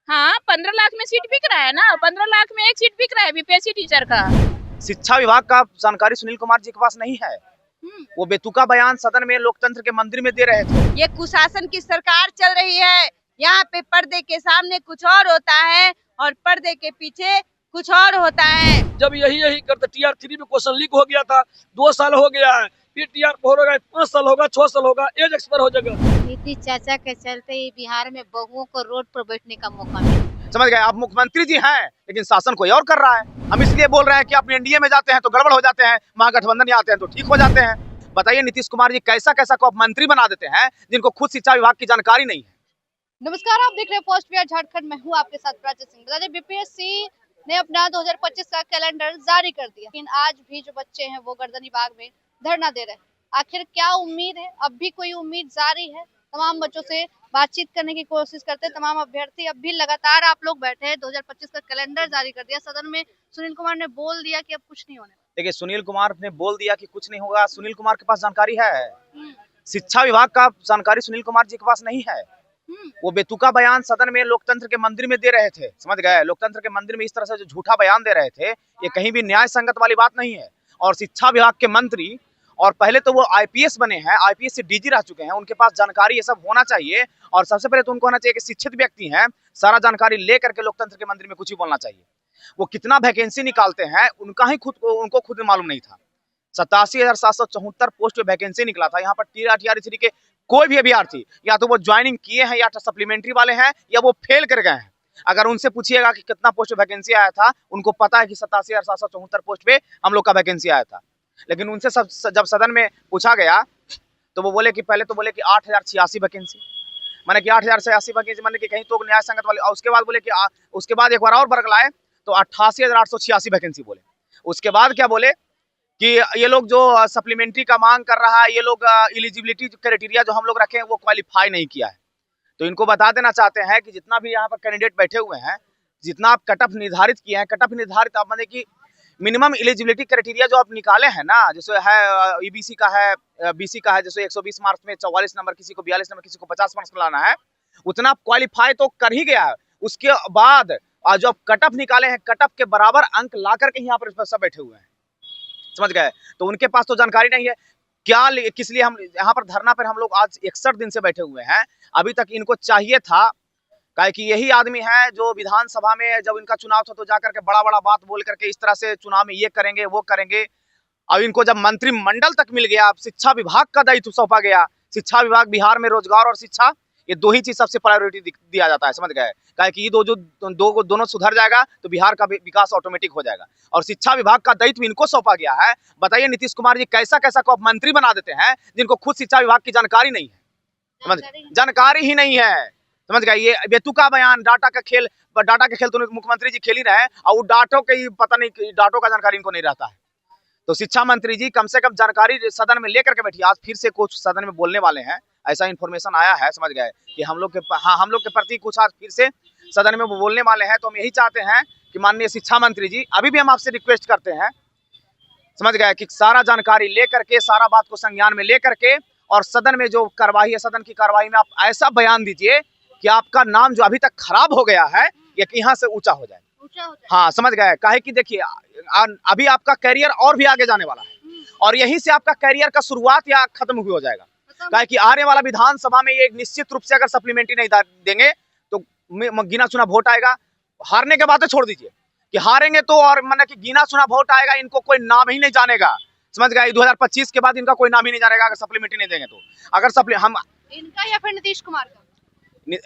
हाँ, 15 लाख में सीट बिक रहा है ना, 15 लाख में एक सीट बिक रहा है बीपीएससी टीचर का। शिक्षा विभाग का जानकारी सुनील कुमार जी के पास नहीं है। वो बेतुका बयान सदन में लोकतंत्र के मंदिर में दे रहे थे। ये कुशासन की सरकार चल रही है। यहाँ पे पर्दे के सामने कुछ और होता है और पर्दे के पीछे कुछ और होता है। जब यही करते टीआर 3 में क्वेश्चन लीक हो गया था, 2 साल हो गया है, फिर टीआर 4 हो गया, 5 साल होगा, 6 साल होगा, एज एक्सपायर हो जाएगा। नीतीश चाचा के चलते ही बिहार में बहुओं को रोड पर बैठने का मौका मिला। समझ गए? आप मुख्यमंत्री जी हैं, लेकिन शासन कोई और कर रहा है। हम इसलिए बोल रहे हैं कि आप एनडीए में जाते हैं तो गड़बड़ हो जाते हैं, महागठबंधन में आते हैं तो ठीक हो जाते हैं। बताइए नीतीश कुमार जी कैसा कैसा को आप मंत्री बना देते हैं जिनको खुद शिक्षा विभाग की जानकारी नहीं है। नमस्कार, आप देख रहे हैं फर्स्ट बिहार झारखंड। मैं हूं आपके साथ प्राची सिंह। बता दें, बीपीएससी ने अपना 2025 का कैलेंडर जारी कर दिया, लेकिन आज भी जो बच्चे हैं वो गर्दनी बाग में धरना दे रहे हैं। आखिर क्या उम्मीद है? अब भी कोई उम्मीद जारी है? तमाम बच्चों से बातचीत करने की कोशिश करते हैं तमाम अभ्यर्थी। अब भी लगातार आप लोग बैठे हैं। 2025 का कैलेंडर जारी कर दिया सदन में। सुनील कुमार ने बोल दिया कि अब कुछ नहीं होने। देखिए, सुनील कुमार ने बोल दिया कि कुछ नहीं होगा। सुनील कुमार के पास जानकारी है, शिक्षा विभाग का जानकारी सुनील कुमार जी के पास नहीं है। वो बेतुका बयान सदन में लोकतंत्र के मंदिर में दे रहे थे। समझ गए? लोकतंत्र के मंदिर में इस तरह से जो झूठा बयान दे रहे थे, ये कहीं भी न्याय संगत वाली बात नहीं है। और शिक्षा विभाग के मंत्री, और पहले तो वो आईपीएस बने हैं, आईपीएस से डीजी रह चुके हैं, उनके पास जानकारी ये सब होना चाहिए। और सबसे पहले तो उनको होना चाहिए कि शिक्षित व्यक्ति हैं, सारा जानकारी लेकर के लोकतंत्र के मंदिर में कुछ ही बोलना चाहिए। वो कितना वैकेंसी निकालते हैं उनका ही उनको खुद मालूम नहीं था। 87,774 पोस्ट पे वैकेंसी निकला था। यहाँ पर टीआर 3 के कोई भी अभ्यर्थी या तो वो ज्वाइनिंग किए हैं या सप्लीमेंट्री वाले हैं या वो फेल कर गए हैं। अगर उनसे पूछिएगा कि कितना पोस्ट पे वैकेंसी आया था, उनको पता है कि 87,774 पोस्ट पे हम लोग का वैकेंसी आया था। लेकिन उनसे जब सदन में पूछा गया तो वो बोले कि पहले तो बोले कि 8,086 वैकेंसी, माने कि 8,086 वैकेंसी, माने कि कहीं तो न्याय संगत वाले। और उसके बाद बोले कि उसके बाद एक बार और वर्ग लाए तो 88,886 वैकेंसी बोले। उसके बाद क्या बोले कि ये लोग जो सप्लीमेंट्री का मांग कर रहा है, ये लोग एलिजिबिलिटी क्राइटेरिया जो हम लोग रखे हैं वो क्वालिफाई नहीं किया है। तो इनको बता देना चाहते हैं कि जितना भी यहाँ पर कैंडिडेट बैठे हुए हैं, जितना आप कट ऑफ निर्धारित किए हैं, कट ऑफ निर्धारित आप माने कि मिनिमम एलिजिबिलिटी क्राइटेरिया जो आप निकाले हैं ना, जैसे है ईबीसी का है, बीसी का है, जैसे 120 मार्क्स में 44 नंबर, किसी को 42 नंबर, किसी को 50 मार्क्स लाना है, उतना क्वालिफाई तो कर ही गया है। उसके बाद जो आप कट ऑफ निकाले हैं, कट ऑफ के बराबर अंक ला करके यहाँ पर सब बैठे हुए हैं। समझ गए? तो उनके पास तो जानकारी नहीं है। क्या किस लिए हम यहाँ पर धरना पर हम लोग आज 61 दिन से बैठे हुए हैं। अभी तक इनको चाहिए था, काहे कि यही आदमी है जो विधानसभा में जब इनका चुनाव था तो जाकर के बड़ा बड़ा बात बोल करके इस तरह से चुनाव में ये करेंगे वो करेंगे। अब इनको जब मंत्रिमंडल तक मिल गया, अब शिक्षा विभाग का दायित्व सौंपा गया। शिक्षा विभाग बिहार में रोजगार और शिक्षा, ये दो ही चीज सबसे प्रायोरिटी दिया जाता है। समझ गए? काहे कि ये दोनों सुधर जाएगा तो बिहार का विकास ऑटोमेटिक हो जाएगा। और शिक्षा विभाग का दायित्व इनको सौंपा गया है। बताइए नीतीश कुमार जी कैसा कैसा को आप मंत्री बना देते हैं जिनको खुद शिक्षा विभाग की जानकारी नहीं है। समझ, जानकारी ही नहीं है। समझ गए? ये बेतुका बयान, डाटा का खेल तो मुख्यमंत्री जी खेल ही रहे हैं, और वो डाटो के ही पता नहीं, डाटो का जानकारी इनको नहीं रहता है। तो शिक्षा मंत्री जी कम से कम जानकारी सदन में लेकर के बैठिए। आज फिर से कुछ सदन में बोलने वाले हैं, ऐसा इन्फॉर्मेशन आया है। समझ गए कि हम लोग के प्रति कुछ आज फिर से सदन में वो बोलने वाले हैं। तो हम यही चाहते हैं कि माननीय शिक्षा मंत्री जी, अभी भी हम आपसे रिक्वेस्ट करते हैं, समझ गए, कि सारा जानकारी लेकर के, सारा बात को संज्ञान में लेकर के, और सदन में जो कार्रवाई है, सदन की कार्रवाई में आप ऐसा बयान दीजिए कि आपका नाम जो अभी तक खराब हो गया है, ये यहाँ से ऊंचा हो जाए। हाँ, समझ गए? काहे कि देखिए, अभी आपका करियर और भी आगे जाने वाला है, और यहीं से आपका करियर का शुरुआत या खत्म हो जाएगा। काहे कि आने वाला विधानसभा में ये निश्चित रूप से अगर सप्लीमेंट्री नहीं देंगे तो गिना चुना वोट आएगा। हारने के बाद तो छोड़ दीजिए कि हारेंगे तो, और मतलब कि गिना चुना वोट आएगा, इनको कोई नाम ही नहीं जानेगा। समझ गए? 2025 के बाद इनका कोई नाम ही नहीं जानेगा अगर सप्लीमेंट्री नहीं देंगे तो। अगर हम इनका या फिर नीतीश कुमार का?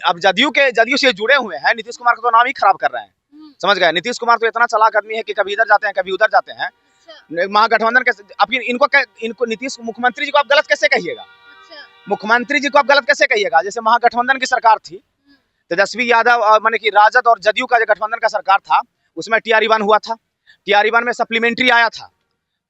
अब जदयू से जुड़े हुए हैं, नीतीश कुमार का तो नाम ही खराब कर रहे हैं। समझ गए? नीतीश कुमार तो इतना चालाक आदमी है कि कभी इधर जाते हैं कभी उधर जाते हैं। महागठबंधन के इनको नीतीश मुख्यमंत्री जी को आप गलत कैसे कहिएगा? मुख्यमंत्री जी को आप गलत कैसे कहिएगा? जैसे महागठबंधन की सरकार थी, तेजस्वी यादव माने कि राजद और जदयू का जो गठबंधन का सरकार था, उसमें TR1 हुआ था। TR1 में सप्लीमेंट्री आया था,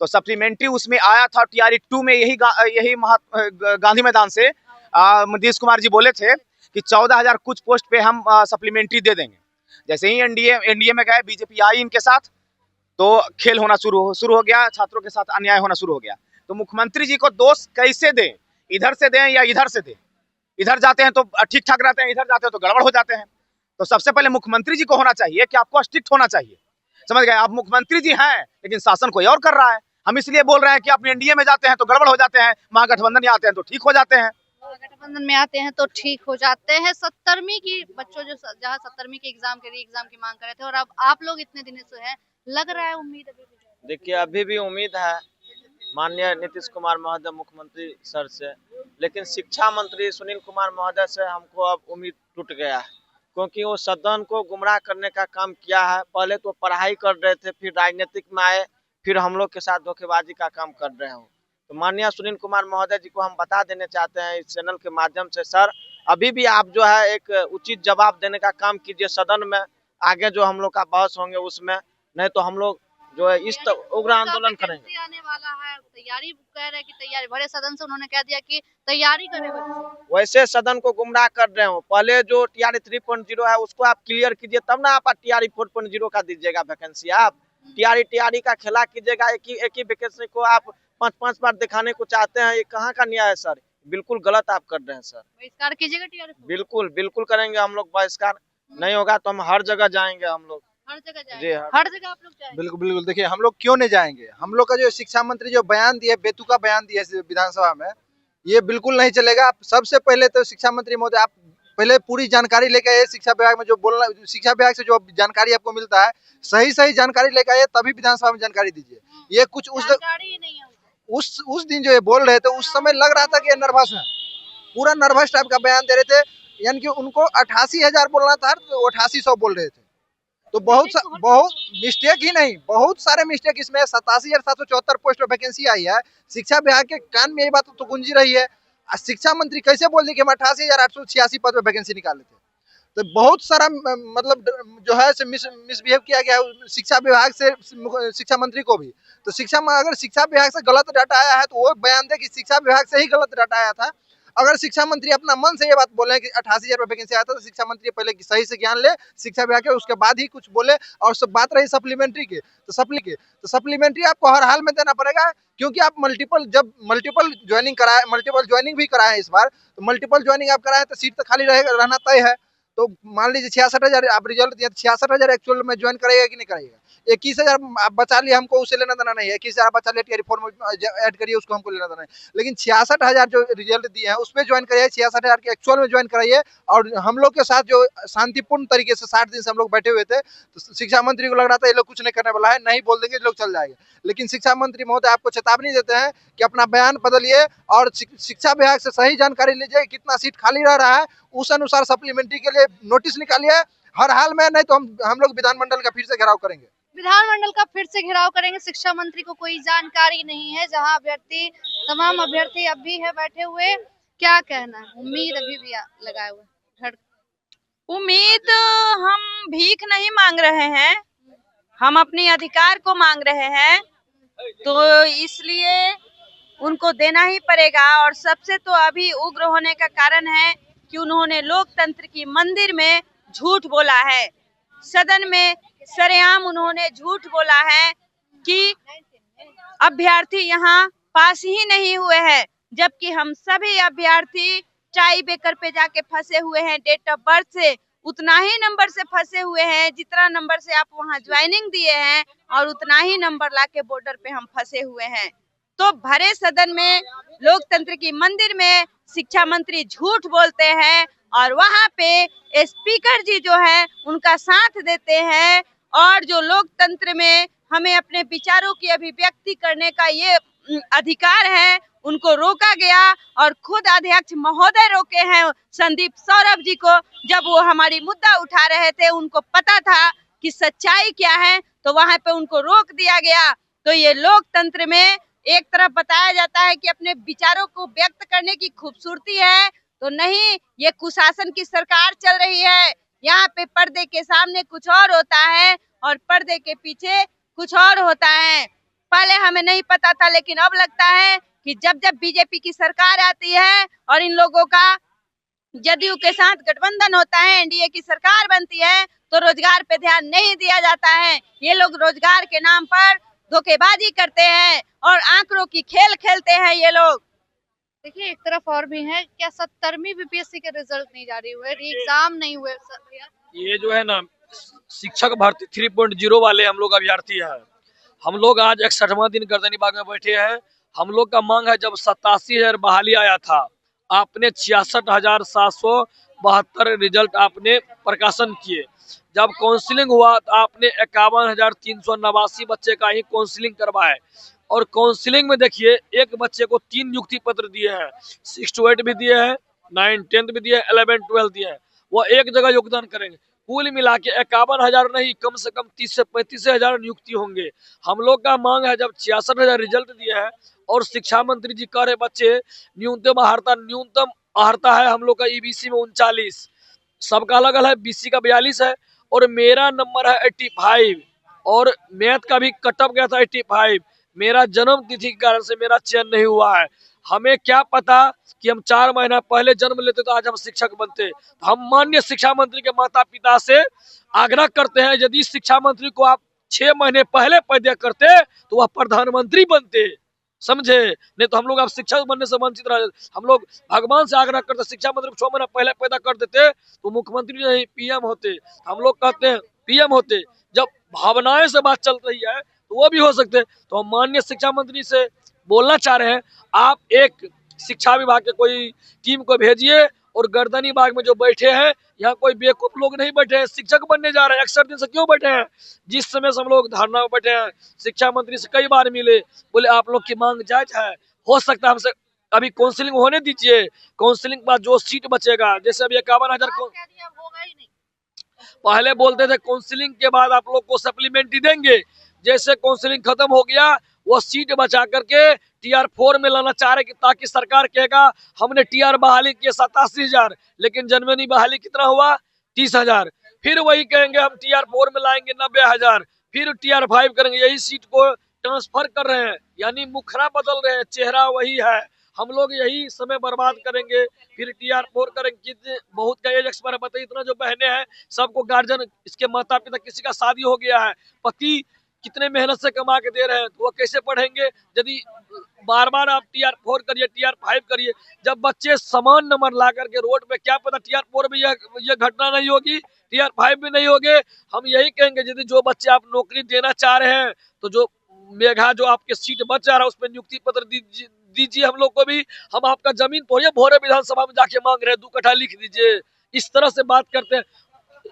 तो सप्लीमेंट्री उसमें आया था। TR2 में यही गांधी मैदान से नीतीश कुमार जी बोले थे कि 14,000 कुछ पोस्ट पे हम सप्लीमेंट्री दे देंगे। जैसे ही एनडीए में गए, बीजेपी आई इनके साथ, तो खेल होना शुरू हो गया, छात्रों के साथ अन्याय होना शुरू हो गया। तो मुख्यमंत्री जी को दोष कैसे दें? इधर से दें या इधर से दें? इधर जाते हैं तो ठीक ठाक रहते हैं, इधर जाते हैं तो गड़बड़ हो जाते हैं। तो सबसे पहले मुख्यमंत्री जी को होना चाहिए कि आपको स्ट्रिक्ट होना चाहिए, समझ गए। आप मुख्यमंत्री जी हैं लेकिन शासन कोई और कर रहा है। हम इसलिए बोल रहे हैं कि आप एनडीए में जाते हैं तो गड़बड़ हो जाते हैं, महागठबंधन में आते हैं तो ठीक हो जाते हैं। गठबंधन में आते हैं तो ठीक हो जाते हैं। 17वीं की बच्चों जो जहाँ 17वीं के एग्जाम के री एग्जाम की मांग कर रहे थे, और अब आप लोग इतने दिनों से हैं, लग रहा है उम्मीद अभी भी? देखिए अभी भी उम्मीद है माननीय नीतीश कुमार महोदय मुख्यमंत्री सर से, लेकिन शिक्षा मंत्री सुनील कुमार महोदय से हमको अब उम्मीद टूट गया है, क्योंकि वो सदन को गुमराह करने का काम किया है। पहले तो पढ़ाई कर रहे थे, फिर राजनीतिक में आए, फिर हम लोग के साथ धोखेबाजी का काम कर रहे हो। तो माननीय सुनील कुमार महोदय जी को हम बता देना चाहते हैं इस चैनल के माध्यम से, सर अभी भी आप जो है एक उचित जवाब देने का काम कीजिए सदन में। आगे जो हम लोग का बहस होंगे उसमें, नहीं तो हम लोग जो है इस उग्र आंदोलन करेंगे। आने वाला है, तैयारी कह रहे हैं कि तैयारी, बड़े सदन से उन्होंने कह दिया कि तैयारी करेंगे। वैसे सदन को गुमराह कर रहे हो। पहले जो टीआरई 3.0 है उसको आप क्लियर कीजिए, तब ना आप टीआरई 4.0 का दीजिएगा वैकेंसी। आप टीआरई का खेला कीजिएगा, एक ही वैकेंसी को आप 5-5 बार दिखाने को चाहते हैं। ये कहाँ का न्याय है सर? बिल्कुल गलत आप कर रहे हैं सर। बहिष्कार कीजिएगा टीआरई? बिल्कुल करेंगे हम लोग बहिष्कार। नहीं होगा तो हम हर जगह जाएंगे, हम लोग हर जगह जाएंगे। जी हर जगह आप लोग जाएंगे? बिल्कुल देखिए, हम लोग क्यों नहीं जाएंगे। हम लोग का जो शिक्षा मंत्री जो बयान दिए, बेतुका बयान दिए विधानसभा में, ये बिल्कुल नहीं चलेगा। सबसे पहले तो शिक्षा मंत्री महोदय आप पहले पूरी जानकारी लेके आइए। शिक्षा विभाग में जो बोलना, शिक्षा विभाग से जो जानकारी आपको मिलता है, सही जानकारी लेके आइए, तभी विधानसभा में जानकारी दीजिए। ये कुछ जानकारी ही नहीं है उस दिन जो ये बोल रहे थे, उस समय लग रहा था कि ये नर्वस है, पूरा नर्वस टाइप का बयान दे रहे थे। यानी कि उनको 88,000 बोलना था तो 8800 बोल रहे थे। तो बहुत मिस्टेक ही नहीं, बहुत सारे मिस्टेक इसमें। 87,774 पोस्ट वैकेंसी आई है। शिक्षा विभाग के कान में ये बात तो गूंजी रही है। शिक्षा मंत्री कैसे बोल दी कि हम 88,886 पद पे वैकेंसी निकाले थे? तो बहुत सारा मतलब जो है मिसबिहेव किया गया शिक्षा विभाग से, शिक्षा मंत्री को भी। तो अगर शिक्षा विभाग से गलत डाटा आया है तो वो बयान दे कि शिक्षा विभाग से ही गलत डाटा आया था। अगर शिक्षा मंत्री अपना मन से ये बात बोले कि 88,000 वैकेंसी आया था, तो शिक्षा मंत्री पहले सही से ज्ञान ले शिक्षा विभाग के, उसके बाद ही कुछ बोले। और सब बात रही सप्लीमेंट्री की, तो सप्लीमेंट्री आपको हर हाल में देना पड़ेगा, क्योंकि आप मल्टीपल ज्वाइनिंग भी कराए इस बार। तो मल्टीपल ज्वाइनिंग आप कराए तो सीट तो खाली रहना तय है। तो मान लीजिए 66,000 आप रिजल्ट दिया, 66,000 एक्चुअल में ज्वाइन करेगा कि नहीं करेगा? 21,000 आप बचा लिए, हमको उसे लेना देना नहीं है। 21,000 बचा लिए, टीआरई 4 में ऐड करिए, उसको हमको लेना देना नहीं। लेकिन 66,000 जो रिजल्ट दिए हैं उसमें ज्वाइन कराइए, 66,000 के एक्चुअल में ज्वाइन कराइए। और हम लोग के साथ जो शांतिपूर्ण तरीके से 60 दिन से हम लोग बैठे हुए थे, तो शिक्षा मंत्री को लग रहा था ये लोग कुछ नहीं करने वाला है, नहीं बोल देंगे लोग चल जाएंगे। लेकिन शिक्षा मंत्री महोदय आपको चेतावनी देते हैं कि अपना बयान बदलिए और शिक्षा विभाग से सही जानकारी लीजिए, कितना सीट खाली रह रहा है, उस अनुसार सप्लीमेंट्री के लिए नोटिस निकालिए हर हाल में। नहीं तो हम लोग विधानमंडल का फिर से घेराव करेंगे। विधानमंडल का फिर से घेराव करेंगे। शिक्षा मंत्री को कोई जानकारी नहीं है, जहां तमाम अभ्यर्थी अब भी है बैठे हुए। क्या कहना है? उम्मीद अभी भी लगाए हुए? उम्मीद हम भीख नहीं मांग रहे हैं, हम अपने अधिकार को मांग रहे हैं, तो इसलिए उनको देना ही पड़ेगा। और सबसे तो अभी उग्र होने का कारण है कि उन्होंने लोकतंत्र की मंदिर में झूठ बोला है। सदन में सरेआम उन्होंने झूठ बोला है कि अभ्यर्थी यहाँ पास ही नहीं हुए हैं, जबकि हम सभी अभ्यर्थी टाई ब्रेकर पे जाके फंसे हुए हैं। डेट ऑफ बर्थ से उतना ही नंबर से फंसे हुए हैं जितना नंबर से आप वहाँ ज्वाइनिंग दिए हैं, और उतना ही नंबर लाके बॉर्डर पे हम फंसे हुए हैं। तो भरे सदन में, लोकतंत्र की मंदिर में शिक्षा मंत्री झूठ बोलते हैं, और वहाँ पे स्पीकर जी जो है उनका साथ देते हैं। और जो लोकतंत्र में हमें अपने विचारों की अभिव्यक्ति करने का ये अधिकार है, उनको रोका गया। और खुद अध्यक्ष महोदय रोके हैं संदीप सौरभ जी को, जब वो हमारी मुद्दा उठा रहे थे, उनको पता था कि सच्चाई क्या है, तो वहाँ पे उनको रोक दिया गया। तो ये लोकतंत्र में एक तरफ बताया जाता है कि अपने विचारों को व्यक्त करने की खूबसूरती है, तो नहीं, ये कुशासन की सरकार चल रही है। यहाँ पे पर्दे के सामने कुछ और होता है और पर्दे के पीछे कुछ और होता है। पहले हमें नहीं पता था, लेकिन अब लगता है कि जब बीजेपी की सरकार आती है और इन लोगों का जदयू के साथ गठबंधन होता है, एनडीए की सरकार बनती है, तो रोजगार पे ध्यान नहीं दिया जाता है। ये लोग रोजगार के नाम पर धोखेबाजी करते हैं और आंकड़ों की खेल खेलते हैं ये लोग। देखिए एक तरफ और भी है, क्या 70वीं बीपीएससी के रिजल्ट नहीं जारी हुए, री एग्जाम नहीं हुए भैया? ये जो है ना शिक्षक भर्ती 3.0 वाले हम लोग अभ्यर्थी हैं। हम लोग आज 61वां दिन गर्दनी बाग में बैठे हैं। हम लोग का मांग है, जब 87,000 बहाली आया था, आपने 66,772 रिजल्ट आपने प्रकाशन किए। जब काउंसलिंग हुआ तो आपने 51,389 बच्चे का ही काउंसलिंग करवाए। और काउंसलिंग में देखिए एक बच्चे को 3 नियुक्ति पत्र दिए हैं, 6 to 8 भी दिए हैं, 9 10 भी दिए हैं, 11 12 दिए हैं। वो एक जगह योगदान करेंगे। कुल मिला के 51,000 नहीं, कम से कम 30 से 35,000 नियुक्ति होंगे। हम लोग का मांग है, जब 66,000 रिजल्ट दिए हैं और शिक्षा मंत्री जी कह रहे बच्चे न्यूनतम अहर्ता है हम लोग का ईबीसी में 39, सबका अलग अलग है, बीसी का 42 है और मेरा नंबर है 85 और मैथ का भी कटअप गया था 85। मेरा जन्म तिथि के कारण से मेरा चयन नहीं हुआ है। हमें क्या पता कि हम 4 महीना पहले जन्म लेते तो आज हम शिक्षक बनते। हम माननीय शिक्षा मंत्री के माता पिता से आग्रह करते हैं, यदि शिक्षा मंत्री को आप 6 महीने पहले पैदा करते तो वह प्रधानमंत्री बनते, समझे। नहीं तो हम लोग अब शिक्षक बनने से वंचित रह। हम लोग भगवान से आग्रह करते, शिक्षा मंत्री को 6 महीना पहले पैदा कर देते तो मुख्यमंत्री नहीं पीएम होते। हम लोग कहते हैं पीएम होते। जब भावनाएं से बात चल रही है तो वो भी हो सकते। तो हम माननीय शिक्षा मंत्री से बोलना चाह रहे हैं, आप एक शिक्षा विभाग के कोई टीम को भेजिए और गर्दनी बाग में जो बैठे हैं, यहाँ कोई बेवकूफ लोग नहीं बैठे हैं, शिक्षक बनने जा रहे हैं। 61 दिन से क्यों बैठे हैं? जिस समय से हम लोग धरना में बैठे हैं, शिक्षा मंत्री से कई बार मिले, बोले आप लोग की मांग जायज है, हो सकता है हमसे अभी काउंसलिंग होने दीजिए, काउंसलिंग के बाद जो सीट बचेगा, जैसे अभी 51,000 पहले बोलते थे काउंसलिंग के बाद आप लोग को सप्लीमेंट्री देंगे। जैसे काउंसलिंग खत्म हो गया, वो सीट बचा करके टीआर 4 में लाना चाह रहे, ताकि सरकार कहेगा हमने टीआर बहाली किए 87,000, लेकिन जनवरी बहाली कितना हुआ 30,000। फिर वही कहेंगे हम टीआर 4 में लाएंगे 90,000, फिर टीआर 5 करेंगे। यही सीट को ट्रांसफर कर रहे हैं, यानी मुखरा बदल रहे हैं, चेहरा वही है। हम लोग यही समय बर्बाद करेंगे, फिर टीआर 4 करेंगे। बहुत का एज एक्सपायर है, बताइए इतना जो बहने हैं सबको गार्जियन, इसके माता पिता किसी का शादी हो गया है, पति कितने मेहनत से कमा के दे रहे हैं, तो वो कैसे पढ़ेंगे यदि बार बार आप टीआर 4 करिए, टीआर 5 करिए। जब बच्चे समान नंबर ला करके रोड पे, क्या पता टीआर 4 में यह घटना नहीं होगी, टीआर 5 भी नहीं होगे। हम यही कहेंगे यदि जो बच्चे आप नौकरी देना चाह रहे हैं तो जो मेघा जो आपके सीट बच जा रहा है उस पर नियुक्ति पत्र दीजिए हम लोग को भी। हम आपका जमीन पर भोरे विधानसभा में जाके मांग रहे हैं 2 कट्ठा लिख दीजिए। इस तरह से बात करते हैं।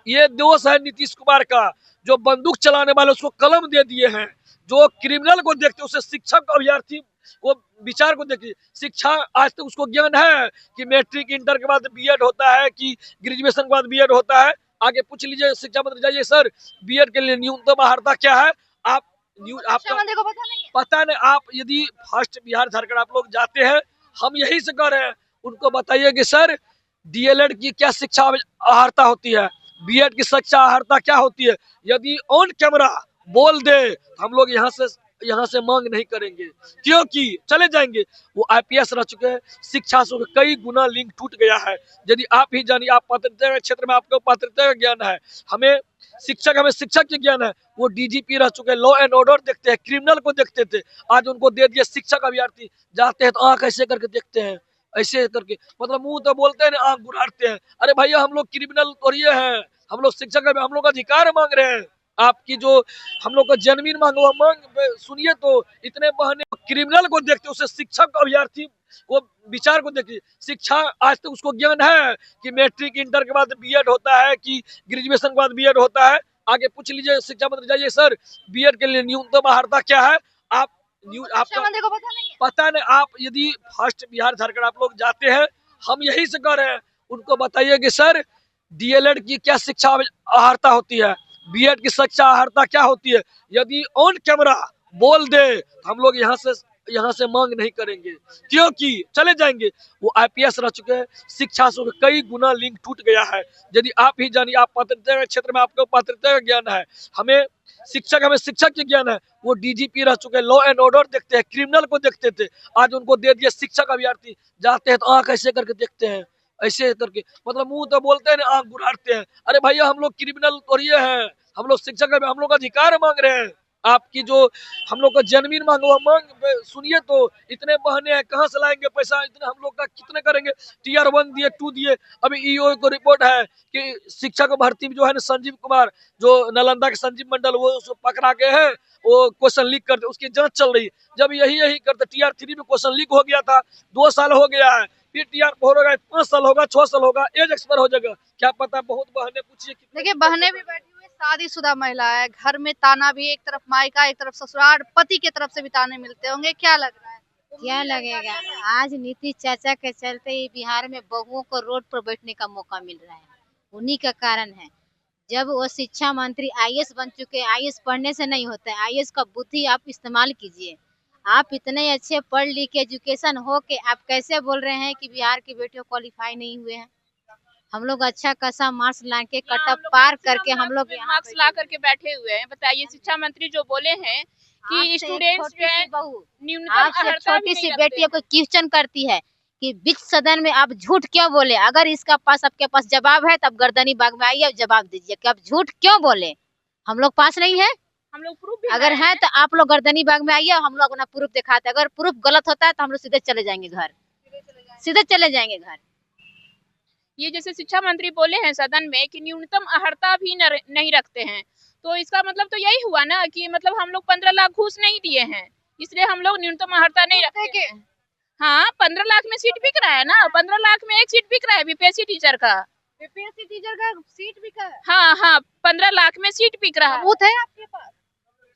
ये दोष है नीतीश कुमार का, जो बंदूक चलाने वाले उसको कलम दे दिए हैं, जो क्रिमिनल को देखते उसे शिक्षक अभ्यर्थी को विचार को देखिए। शिक्षा आज तक उसको ज्ञान है कि मैट्रिक इंटर के बाद बीएड होता है कि ग्रेजुएशन के बाद बीएड होता है। आगे पूछ लीजिए शिक्षा मंत्री, जाइए सर बीएड के लिए न्यूनतम अहर्ता क्या है, आपका पता नहीं। आप यदि फर्स्ट बिहार झारखंड आप लोग जाते हैं, हम यही से कह रहे हैं उनको बताइए कि सर डीएलएड की क्या शिक्षा अहर्ता होती है, बीएड की शिक्षा अहर्ता क्या होती है। यदि ऑन कैमरा बोल दे तो हम लोग यहाँ से मांग नहीं करेंगे, क्योंकि चले जाएंगे। वो आईपीएस रह चुके हैं, शिक्षा से कई गुना लिंक टूट गया है। यदि आप ही जानिए, आप पात्रता के क्षेत्र में आपको पात्रता का ज्ञान है, हमें शिक्षक के ज्ञान है। वो डीजीपी रह चुके हैं, लॉ एंड ऑर्डर देखते हैं, क्रिमिनल को देखते थे, आज उनको दे दिए शिक्षक अभ्यर्थी। जाते हैं तो आंख ऐसे करके देखते हैं, ऐसे करके, मतलब मुंह तो बोलते हैं आंख गुरारते हैं। अरे भैया हम लोग क्रिमिनल थोड़ी हैं, हम लोग शिक्षक, हम लोग अधिकार मांग रहे हैं। आपकी जो हम लोग को जमीन मांगो, मांग सुनिए तो इतने बहने क्रिमिनल को देखते उसे शिक्षक अभ्यर्थी को विचार को देखिए। शिक्षा आज तक उसको ज्ञान है कि मैट्रिक इंटर के बाद बीएड होता है कि ग्रेजुएशन के बाद बीएड होता है। आगे पूछ लीजिए शिक्षा मंत्री, जाइए सर बीएड के लिए न्यूनतम अहर्ता क्या है, आपका पता नहीं। आप यदि फर्स्ट बिहार झारखंड आप लोग जाते हैं, हम यही से कह रहे हैं उनको बताइए कि सर डीएलएड की क्या शिक्षा अहर्ता होती है, बीएड की शिक्षा अहर्ता क्या होती है। यदि ऑन कैमरा बोल दे तो हम लोग यहाँ से मांग नहीं करेंगे, क्योंकि चले जाएंगे। वो आईपीएस रह चुके हैं, शिक्षा से कई गुना लिंक टूट गया है। यदि आप ही जानिए, आप पात्रता के क्षेत्र में आपको पात्रता का ज्ञान है, हमें शिक्षक के ज्ञान है। वो डीजीपी रह चुके हैं, लॉ एंड ऑर्डर देखते हैं, क्रिमिनल को देखते थे, आज उनको दे दिए शिक्षक अभ्यर्थी। जाते हैं तो आंख ऐसे करके देखते हैं, ऐसे करके, मतलब मुंह तो बोलते हैं आंख गुरारते हैं। अरे भैया हम लोग क्रिमिनल थोड़ी हैं, हम लोग शिक्षक, हम लोग अधिकार मांग रहे हैं। आपकी जो हम लोग का जमीन मांग सुनिए तो इतने बहाने हैं, कहाँ से लाएंगे पैसा, इतने हम लोग का कितने करेंगे। टीआर 1 दिए, 2 दिए। अभी ईओ को रिपोर्ट है कि शिक्षा को भर्ती जो है ना, संजीव कुमार जो नालंदा के संजीव मंडल, वो उसको पकड़ा के है, वो क्वेश्चन लीक करते, उसकी जांच चल रही है। जब यही करते, टीआर 3 में क्वेश्चन लीक हो गया था, 2 साल हो गया है, फिर टीआर 4 होगा, 5 साल होगा, 6 साल होगा, एज एक्सपायर हो जाएगा, क्या पता। बहुत बहाने पूछिए। देखिए बहनें भी बैठी हुई, शादीशुदा महिला है, घर में ताना भी, एक तरफ मायका एक तरफ ससुराल, पति की तरफ से भी ताने मिलते होंगे, क्या लग रहा है? क्या लगेगा, आज नीतीश चाचा के चलते ही बिहार में बहुओं को रोड पर बैठने का मौका मिल रहा है। उन्हीं का कारण है। जब वो शिक्षा मंत्री आईएएस बन चुके, आईएएस पढ़ने से नहीं होता है, आईएएस का बुद्धि आप इस्तेमाल कीजिए। आप इतने अच्छे पढ़ लिख के एजुकेशन हो के आप कैसे बोल रहे हैं कि बिहार की बेटियों क्वालिफाई नहीं हुए हैं? हम लोग अच्छा खासा मार्क्स ला के कटअप पार करके हम लोग मार्क्स ला करके बैठे हुए हैं। बताइए, शिक्षा मंत्री जो बोले हैं कि स्टूडेंट्स जो है न्यूनतम छोटी सी बेटी को क्वेश्चन करती है कि बीच सदन में आप झूठ क्यों बोले? अगर इसका पास आपके पास जवाब है तब गर्दनी बाग में आइए, जवाब दीजिए कि आप झूठ क्यों बोले। हम लोग पास नहीं है, हम लोग प्रूफ अगर है तो आप लोग गर्दनी बाग में आइए, हम लोग अपना प्रूफ दिखाते हैं। अगर प्रूफ गलत होता है तो हम लोग सीधे चले जाएंगे घर, सीधे चले जाएंगे घर। ये जैसे शिक्षा मंत्री बोले हैं सदन में कि न्यूनतम अर्हता भी नहीं रखते हैं, तो इसका मतलब तो यही हुआ ना कि मतलब हम लोग 15 लाख घूस नहीं दिए हैं, इसलिए हम लोग न्यूनतम अर्हता नहीं रखते हैं। हाँ, 15 लाख में सीट बिक रहा है ना, 15 लाख में एक सीट बिक रहा है बीपीएससी टीचर का। बीपीएससी टीचर का सीट बिका है? हाँ, 15 लाख में सीट बिक रहा है। सबूत है आपके पास?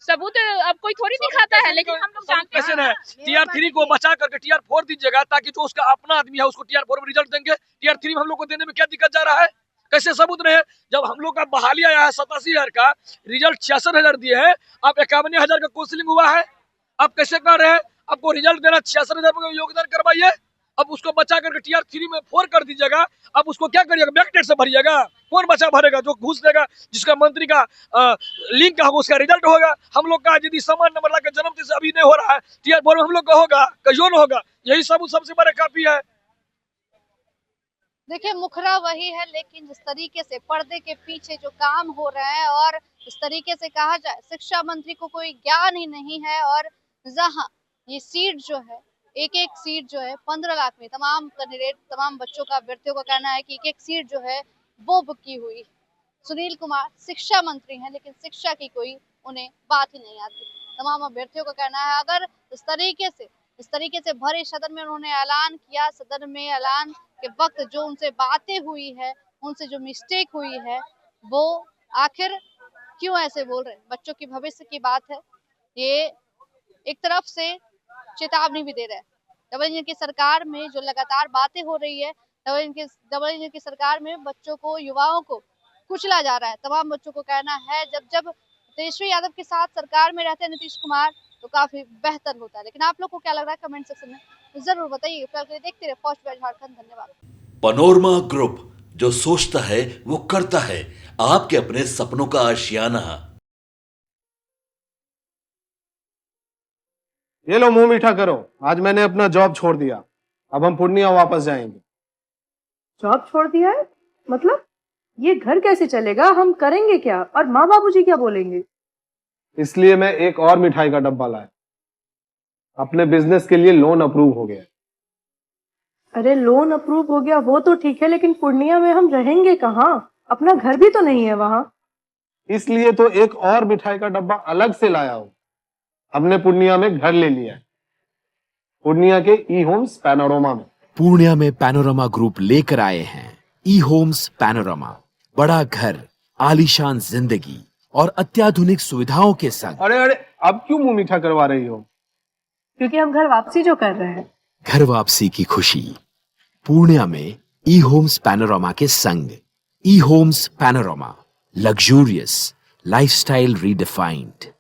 सबूत अब कोई थोड़ी दिखाता है, लेकिन हम लोग जानते हैं। टीआर 3 को बचा करके टीआर 4 दीजिएगा, ताकि जो उसका अपना आदमी है उसको टीआर 4 में रिजल्ट देंगे। टीआर 3 में हम लोग को देने में क्या दिक्कत जा रहा है? कैसे सबूत रहे? जब हम लोग का बहाली आया है 87,000 का, रिजल्ट 66,000 दिए है, आप 51,000 का काउंसलिंग हुआ है, आप कैसे कर रहे हैं? आपको रिजल्ट देना 66,000 का योगदान करवाइए, अब उसको बचा करके टीआर 3 में 4 कर दीजिएगा। अब उसको क्या करिएगा? बैकडेट से भरिएगा। कौन बचा भरेगा? जो घूस देगा, जिसका मंत्री का लिंक होगा उसका रिजल्ट होगा। हम लोग का यदि समान नंबर लाकर जन्म से अभी नहीं हो रहा है, टीआर 4 में हम लोग का होगा, कहीं न होगा। यही सबसे बड़ा काफी है। देखिए मुखरा वही है, लेकिन जिस तरीके से पर्दे के पीछे जो काम हो रहा है और इस तरीके से कहा जाए शिक्षा मंत्री को कोई ज्ञान ही नहीं है, और जहां ये सीट जो है, एक एक सीट जो है 15 लाख में, तमाम कैंडिडेट, तमाम बच्चों का, अभ्यर्थियों का कहना है कि एक एक सीट जो है वो बुकी हुई। सुनील कुमार शिक्षा मंत्री हैं, लेकिन शिक्षा की कोई उन्हें बात ही नहीं आती। तमाम अभ्यर्थियों का कहना है अगर इस तरीके से भरे सदन में उन्होंने ऐलान किया, सदन में ऐलान के वक्त जो उनसे बातें हुई है, उनसे जो मिस्टेक हुई है, वो आखिर क्यों ऐसे बोल रहे हैं? बच्चों की भविष्य की बात है। ये एक तरफ से चेतावनी भी दे रहे हैं। डबल इंजन की सरकार में जो लगातार बातें हो रही है, डबल इंजन की सरकार में बच्चों को, युवाओं को कुचला जा रहा है। तमाम बच्चों को कहना है जब तेजस्वी यादव के साथ सरकार में रहते हैं नीतीश कुमार तो काफी बेहतर होता है। लेकिन आप लोग को क्या लग रहा है? कमेंट सेक्शन में जरूर बताइए। देखते रहे फर्स्ट बैच झारखंड। धन्यवाद। पनोरमा ग्रुप, जो सोचता है वो करता है, आपके अपने सपनों का आशियाना। ये लो मुंह मीठा करो, आज मैंने अपना जॉब छोड़ दिया, अब हम पूर्णिया वापस जाएंगे। जॉब छोड़ दिया है? मतलब ये घर कैसे चलेगा? हम करेंगे क्या? और माँ बाबूजी क्या बोलेंगे? इसलिए मैं एक और मिठाई का डब्बा लाया। अपने बिजनेस के लिए लोन अप्रूव हो गया। अरे लोन अप्रूव हो गया वो तो ठीक है, लेकिन पूर्णिया में हम रहेंगे कहाँ? अपना घर भी तो नहीं है वहाँ। इसलिए तो एक और मिठाई का डब्बा अलग से लाया हूँ। हमने पूर्णिया में घर ले लिया है, पूर्णिया के ई होम्स पैनोरमा में। पूर्णिया में पैनोरमा ग्रुप लेकर आए हैं ई होम्स पैनोरमा। बड़ा घर, आलीशान जिंदगी और अत्याधुनिक सुविधाओं के संग। अरे अब क्यों मुंह मीठा करवा रही हो? क्योंकि हम घर वापसी जो कर रहे हैं। घर वापसी की खुशी पूर्णिया में ई होम्स पैनोरमा के संग। ई Homes Panorama, luxurious lifestyle redefined.